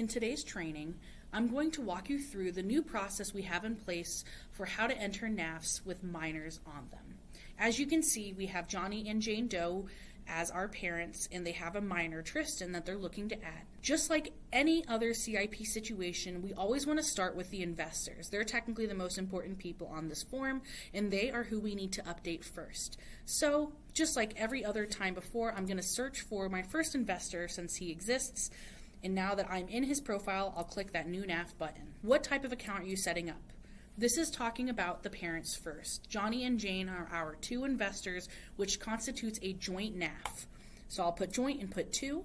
In today's training, I'm going to walk you through the new process we have in place for how to enter NAFs with minors on them. As you can see, we have Johnny and Jane Doe as our parents, and they have a minor, Tristan, that they're looking to add. Just like any other CIP situation, we always want to start with the investors. They're technically the most important people on this form, and they are who we need to update first. So, just like every other time before, I'm going to search for my first investor since he exists. And now that I'm in his profile, I'll click that new NAF button. What type of account are you setting up? This is talking about the parents first. Johnny and Jane are our two investors, which constitutes a joint NAF. So I'll put joint and put 2,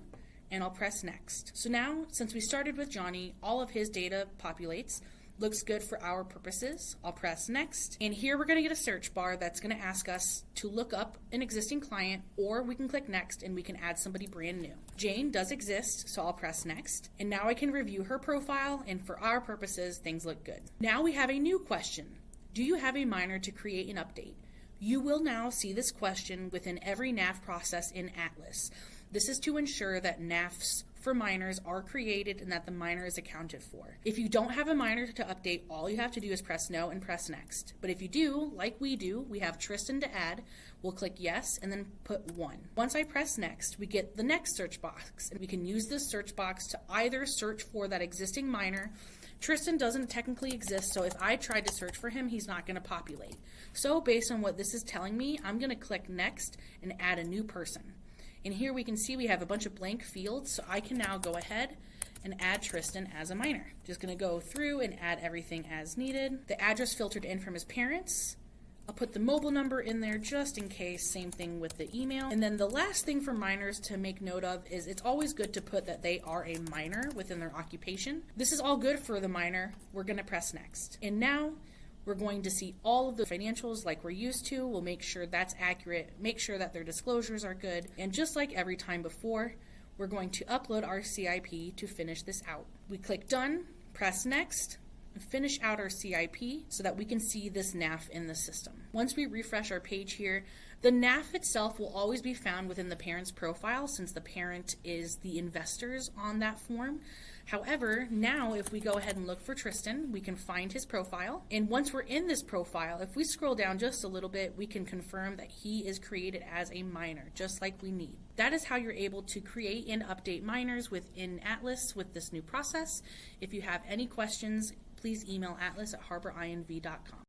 and I'll press next. So now, since we started with Johnny, all of his data populates. Looks good for our purposes. I'll press next. And here we're going to get a search bar that's going to ask us to look up an existing client, or we can click next and we can add somebody brand new. Jane does exist, so I'll press next. And now I can review her profile, and for our purposes, things look good. Now we have a new question. Do you have a minor to create an update? You will now see this question within every NAF process in Atlas. This is to ensure that NAFs for minors are created and that the minor is accounted for. If you don't have a minor to update, all you have to do is press no and press next. But if you do, like we do, we have Tristan to add, we'll click yes and then put 1. Once I press next, we get the next search box, and we can use this search box to either search for that existing minor. Tristan doesn't technically exist, so if I tried to search for him, he's not going to populate. So based on what this is telling me, I'm going to click next and add a new person. And here we can see we have a bunch of blank fields, so I can now go ahead and add Tristan as a minor. Just going to go through and add everything as needed. The address filtered in from his parents. I'll put the mobile number in there just in case, same thing with the email. And then the last thing for minors to make note of is it's always good to put that they are a minor within their occupation. This is all good for the minor. We're going to press next. And now we're going to see all of the financials like we're used to. We'll make sure that's accurate, make sure that their disclosures are good. And just like every time before, we're going to upload our CIP to finish this out. We click done, press next, and finish out our CIP so that we can see this NAF in the system. Once we refresh our page here, the NAF itself will always be found within the parent's profile since the parent is the investors on that form. However, now if we go ahead and look for Tristan, we can find his profile. And once we're in this profile, if we scroll down just a little bit, we can confirm that he is created as a minor, just like we need. That is how you're able to create and update minors within Atlas with this new process. If you have any questions, please email atlas@harbourinv.com.